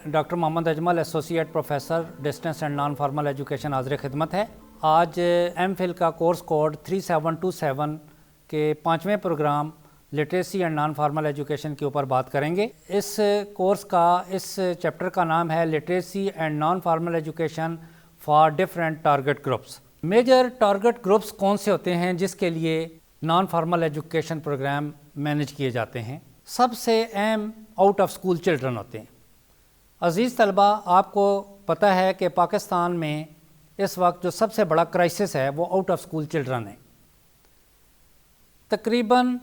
Doctor Muhammad Ajmal associate professor distance and non formal education حاضر خدمت ہے۔ آج ایم فل کا کورس کوڈ 3727 کے 5ویں programme literacy and non formal education کے اوپر بات کریں گے۔ اس کورس کا اس چیپٹر کا نام ہے literacy and non formal education for different target groups. Major target groups کون سے ہوتے ہیں جس کے لیے non formal education program manage کیے جاتے ہیں؟ سب سے اہم آؤٹ آف اسکول چلڈرن ہوتے ہیں۔ عزیز طلبہ، آپ کو پتہ ہے کہ پاکستان میں اس وقت جو سب سے بڑا کرائسس ہے وہ آؤٹ آف اسکول چلڈرن ہے۔ تقریباً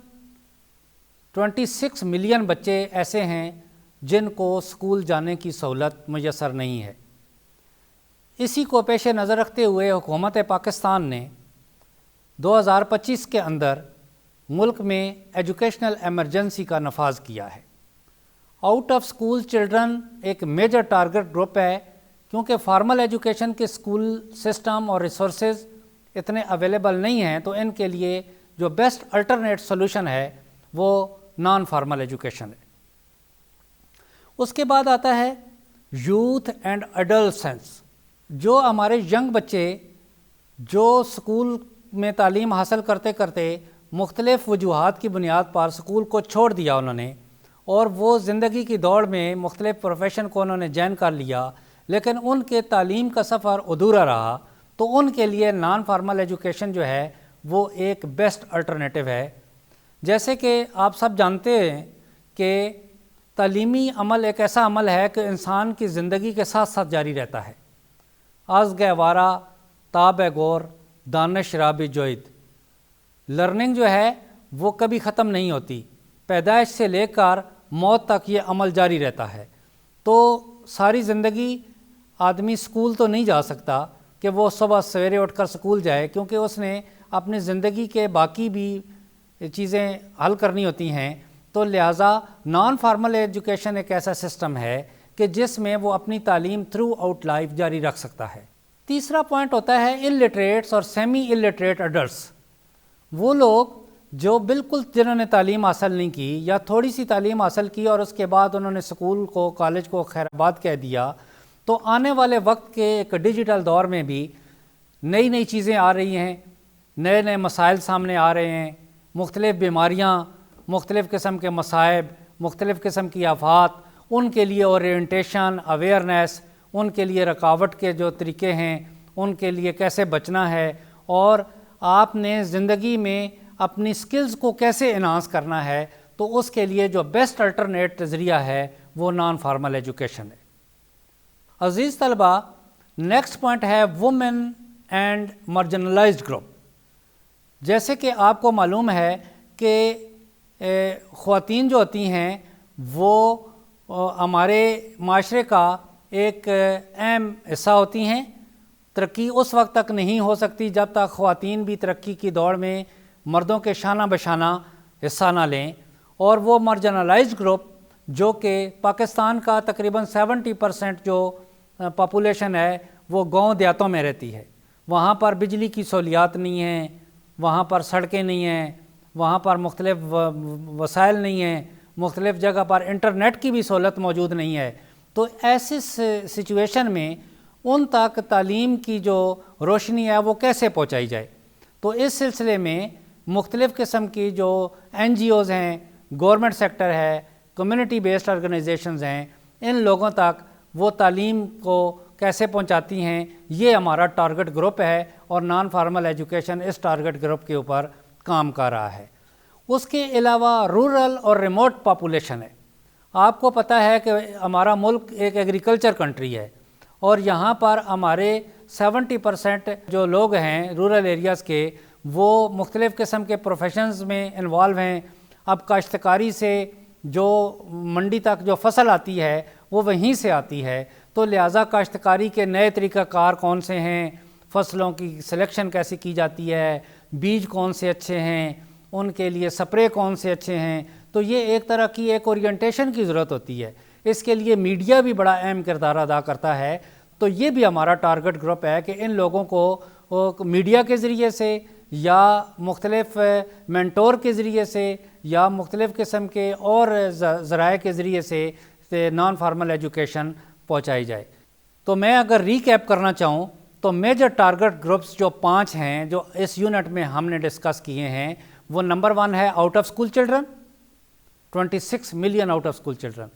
26 ملین بچے ایسے ہیں جن کو اسکول جانے کی سہولت میسر نہیں ہے۔ اسی کو پیش نظر رکھتے ہوئے حکومت پاکستان نے 2025 کے اندر ملک میں ایجوکیشنل ایمرجنسی کا نفاذ کیا ہے۔ آؤٹ آف اسکول چلڈرن ایک میجر ٹارگٹ گروپ ہے کیونکہ فارمل ایجوکیشن کے اسکول سسٹم اور ریسورسز اتنے اویلیبل نہیں ہیں، تو ان کے لیے جو بیسٹ الٹرنیٹ سولوشن ہے وہ نان فارمل ایجوکیشن ہے۔ اس کے بعد آتا ہے یوتھ اینڈ ایڈولسنس، جو ہمارے ینگ بچے جو اسکول میں تعلیم حاصل کرتے کرتے مختلف وجوہات کی بنیاد پر اسکول کو چھوڑ دیا انہوں نے، اور وہ زندگی کی دوڑ میں مختلف پروفیشن کو انہوں نے جوائن کر لیا، لیکن ان کے تعلیم کا سفر ادھورا رہا، تو ان کے لیے نان فارمل ایجوکیشن جو ہے وہ ایک بیسٹ الٹرنیٹو ہے۔ جیسے کہ آپ سب جانتے ہیں کہ تعلیمی عمل ایک ایسا عمل ہے کہ انسان کی زندگی کے ساتھ ساتھ جاری رہتا ہے۔ از گہوارہ تاب گور دانش رابی جوید، لرننگ جو ہے وہ کبھی ختم نہیں ہوتی، پیدائش سے لے کر موت تک یہ عمل جاری رہتا ہے۔ تو ساری زندگی آدمی اسکول تو نہیں جا سکتا کہ وہ صبح سویرے اٹھ کر اسکول جائے، کیونکہ اس نے اپنی زندگی کے باقی بھی چیزیں حل کرنی ہوتی ہیں، تو لہٰذا نان فارمل ایجوکیشن ایک ایسا سسٹم ہے کہ جس میں وہ اپنی تعلیم تھرو آؤٹ لائف جاری رکھ سکتا ہے۔ تیسرا پوائنٹ ہوتا ہے الٹریٹس اور سیمی الٹریٹ ایڈلٹس، وہ لوگ جو بالکل جنہوں نے تعلیم حاصل نہیں کی یا تھوڑی سی تعلیم حاصل کی اور اس کے بعد انہوں نے اسکول کو کالج کو خیر آباد کہہ دیا، تو آنے والے وقت کے ایک ڈیجیٹل دور میں بھی نئی نئی چیزیں آ رہی ہیں، نئے نئے مسائل سامنے آ رہے ہیں، مختلف بیماریاں، مختلف قسم کے مصائب، مختلف قسم کی آفات، ان کے لیے اورینٹیشن، اویئرنیس، ان کے لیے رکاوٹ کے جو طریقے ہیں، ان کے لیے کیسے بچنا ہے، اور آپ نے زندگی میں اپنی سکلز کو کیسے انہانس کرنا ہے، تو اس کے لیے جو بیسٹ الٹرنیٹ ذریعہ ہے وہ نان فارمل ایجوکیشن ہے۔ عزیز طلبہ، نیکسٹ پوائنٹ ہے وومن اینڈ مارجنلائزڈ گروپ۔ جیسے کہ آپ کو معلوم ہے کہ خواتین جو ہوتی ہیں وہ ہمارے معاشرے کا ایک اہم حصہ ہوتی ہیں۔ ترقی اس وقت تک نہیں ہو سکتی جب تک خواتین بھی ترقی کی دوڑ میں مردوں کے شانہ بشانہ حصہ نہ لیں، اور وہ مارجنلائزڈ گروپ جو کہ پاکستان کا تقریباً 70% جو پاپولیشن ہے وہ گاؤں دیہاتوں میں رہتی ہے۔ وہاں پر بجلی کی سہولیات نہیں ہیں، وہاں پر سڑکیں نہیں ہیں، وہاں پر مختلف وسائل نہیں ہیں، مختلف جگہ پر انٹرنیٹ کی بھی سہولت موجود نہیں ہے۔ تو ایسی سچویشن میں ان تک تعلیم کی جو روشنی ہے وہ کیسے پہنچائی جائے؟ تو اس سلسلے میں مختلف قسم کی جو این جی اوز ہیں، گورنمنٹ سیکٹر ہے، کمیونٹی بیسڈ آرگنائزیشنز ہیں، ان لوگوں تک وہ تعلیم کو کیسے پہنچاتی ہیں، یہ ہمارا ٹارگٹ گروپ ہے، اور نان فارمل ایجوکیشن اس ٹارگٹ گروپ کے اوپر کام کر رہا ہے۔ اس کے علاوہ رورل اور ریموٹ پاپولیشن ہے۔ آپ کو پتہ ہے کہ ہمارا ملک ایک ایگریکلچر کنٹری ہے، اور یہاں پر ہمارے 70% جو لوگ ہیں رورل ایریاز کے وہ مختلف قسم کے پروفیشنز میں انوالو ہیں۔ اب کاشتکاری سے جو منڈی تک جو فصل آتی ہے وہ وہیں سے آتی ہے، تو لہٰذا کاشتکاری کے نئے طریقہ کار کون سے ہیں، فصلوں کی سلیکشن کیسے کی جاتی ہے، بیج کون سے اچھے ہیں، ان کے لیے سپرے کون سے اچھے ہیں، تو یہ ایک طرح کی ایک اورینٹیشن کی ضرورت ہوتی ہے۔ اس کے لیے میڈیا بھی بڑا اہم کردار ادا کرتا ہے، تو یہ بھی ہمارا ٹارگٹ گروپ ہے کہ ان لوگوں کو میڈیا کے ذریعے سے یا مختلف مینٹور کے ذریعے سے یا مختلف قسم کے اور ذرائع کے ذریعے سے نان فارمل ایجوکیشن پہنچائی جائے۔ تو میں اگر ریکیپ کرنا چاہوں تو میجر ٹارگٹ گروپس جو 5 ہیں جو اس یونٹ میں ہم نے ڈسکس کیے ہیں، وہ نمبر 1 ہے out of school children, 26 million out of school children.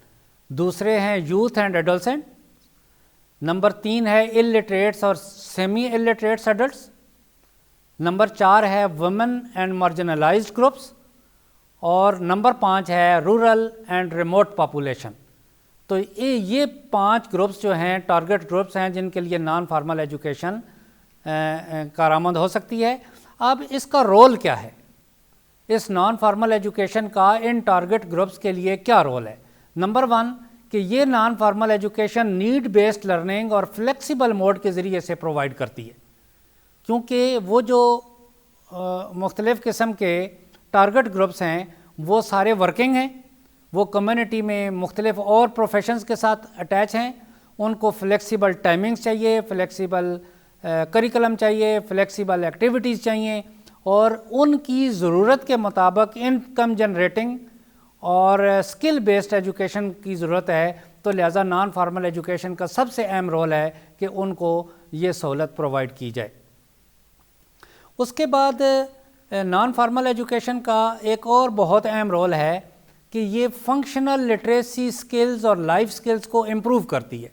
دوسرے ہیں یوتھ اینڈ ایڈولسنٹ۔ نمبر 3 ہے الٹریٹس اور سیمی الٹریٹس ایڈلٹس۔ نمبر 4 ہے ویمن اینڈ مارجنلائزڈ گروپس، اور نمبر 5 ہے رورل اینڈ ریموٹ پاپولیشن۔ تو یہ 5 گروپس جو ہیں ٹارگٹ گروپس ہیں جن کے لیے نان فارمل ایجوکیشن کارآمد ہو سکتی ہے۔ اب اس کا رول کیا ہے، اس نان فارمل ایجوکیشن کا ان ٹارگٹ گروپس کے لیے کیا رول ہے؟ نمبر 1 کہ یہ naan formal education need based learning اور فلیکسیبل موڈ کے ذریعے سے پرووائڈ کرتی ہے، کیونکہ وہ جو مختلف قسم کے ٹارگٹ گروپس ہیں وہ سارے ورکنگ ہیں، وہ کمیونٹی میں مختلف اور پروفیشنز کے ساتھ اٹیچ ہیں، ان کو فلیکسیبل ٹائمنگز چاہیے، فلیکسیبل کریکلم چاہیے، فلیکسیبل ایکٹیویٹیز چاہیے، اور ان کی ضرورت کے مطابق انکم جنریٹنگ اور اسکل بیسڈ ایجوکیشن کی ضرورت ہے۔ تو لہٰذا نان فارمل ایجوکیشن کا سب سے اہم رول ہے کہ ان کو یہ سہولت پرووائڈ کی جائے۔ اس کے بعد نان فارمل ایجوکیشن کا ایک اور بہت اہم رول ہے کہ یہ فنکشنل لٹریسی سکلز اور لائف سکلز کو امپروو کرتی ہے۔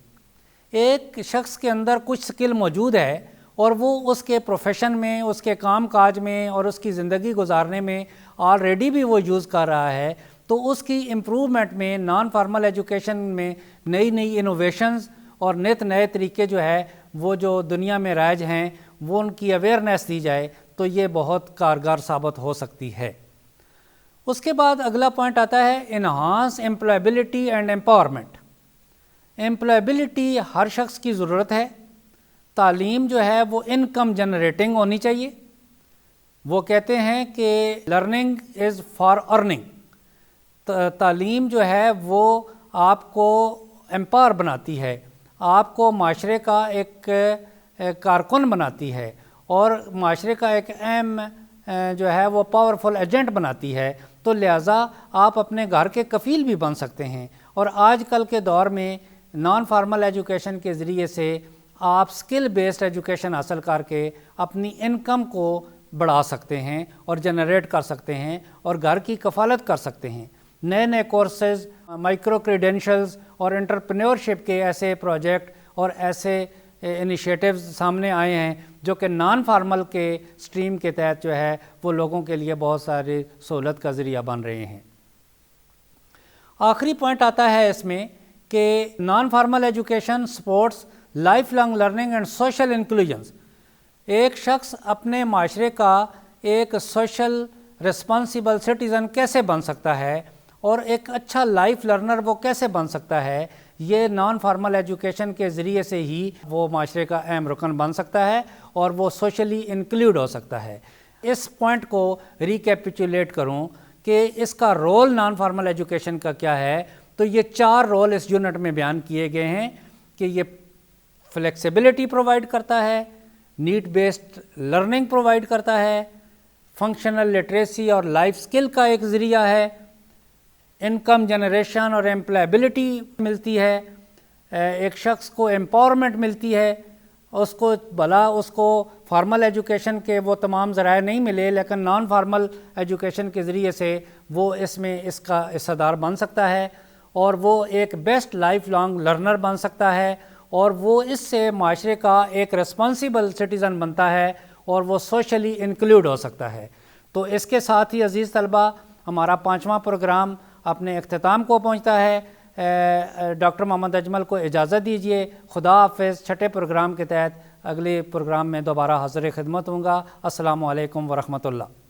ایک شخص کے اندر کچھ سکل موجود ہے اور وہ اس کے پروفیشن میں، اس کے کام کاج میں اور اس کی زندگی گزارنے میں آلریڈی بھی وہ یوز کر رہا ہے، تو اس کی امپروومنٹ میں نان فارمل ایجوکیشن میں نئی نئی انوویشنز اور نت نئے طریقے جو ہے وہ جو دنیا میں رائج ہیں وہ ان کی اویئرنیس دی جائے تو یہ بہت کارگر ثابت ہو سکتی ہے۔ اس کے بعد اگلا پوائنٹ آتا ہے انہانس امپلائبلٹی اینڈ امپاورمنٹ۔ امپلائبلٹی ہر شخص کی ضرورت ہے۔ تعلیم جو ہے وہ انکم جنریٹنگ ہونی چاہیے۔ وہ کہتے ہیں کہ لرننگ از فار ارننگ۔ تعلیم جو ہے وہ آپ کو امپاور بناتی ہے، آپ کو معاشرے کا ایک کارکن بناتی ہے اور معاشرے کا ایک اہم جو ہے وہ پاورفل ایجنٹ بناتی ہے۔ تو لہٰذا آپ اپنے گھر کے کفیل بھی بن سکتے ہیں، اور آج کل کے دور میں نان فارمل ایجوکیشن کے ذریعے سے آپ سکل بیسڈ ایجوکیشن حاصل کر کے اپنی انکم کو بڑھا سکتے ہیں اور جنریٹ کر سکتے ہیں اور گھر کی کفالت کر سکتے ہیں۔ نئے نئے کورسز، مائکرو کریڈینشلز اور انٹرپرینیورشپ کے ایسے پروجیکٹ اور ایسے انیشیٹیوز سامنے آئے ہیں جو کہ نان فارمل کے سٹریم کے تحت جو ہے وہ لوگوں کے لیے بہت ساری سہولت کا ذریعہ بن رہے ہیں۔ آخری پوائنٹ آتا ہے اس میں کہ non formal education supports life long learning and social inclusions. ایک شخص اپنے معاشرے کا ایک سوشل رسپانسیبل سٹیزن کیسے بن سکتا ہے اور ایک اچھا لائف لرنر وہ کیسے بن سکتا ہے، یہ نان فارمل ایجوکیشن کے ذریعے سے ہی وہ معاشرے کا اہم رکن بن سکتا ہے اور وہ سوشلی انکلوڈ ہو سکتا ہے۔ اس پوائنٹ کو ریکیپیچولیٹ کروں کہ اس کا رول نان فارمل ایجوکیشن کا کیا ہے، تو یہ 4 رول اس یونٹ میں بیان کیے گئے ہیں کہ یہ فلیکسیبلٹی پرووائڈ کرتا ہے، نیڈ بیسڈ لرننگ پرووائڈ کرتا ہے، فنکشنل لٹریسی اور لائف سکل کا ایک ذریعہ ہے، انکم جنریشن اور امپلائبلٹی ملتی ہے، ایک شخص کو امپاورمنٹ ملتی ہے، اس کو بھلا اس کو فارمل ایجوکیشن کے وہ تمام ذرائع نہیں ملے لیکن نان فارمل ایجوکیشن کے ذریعے سے وہ اس میں اس کا حصہ دار بن سکتا ہے اور وہ ایک بیسٹ لائف لانگ لرنر بن سکتا ہے اور وہ اس سے معاشرے کا ایک رسپانسیبل سٹیزن بنتا ہے اور وہ سوشلی انکلوڈ ہو سکتا ہے۔ تو اس کے ساتھ ہی عزیز طلبہ ہمارا 5واں پروگرام اپنے اختتام کو پہنچتا ہے۔ ڈاکٹر محمد اجمل کو اجازت دیجیے۔ خدا حافظ۔ 6 پروگرام کے تحت اگلے پروگرام میں دوبارہ حاضر خدمت ہوں گا۔ السلام علیکم ورحمۃ اللہ۔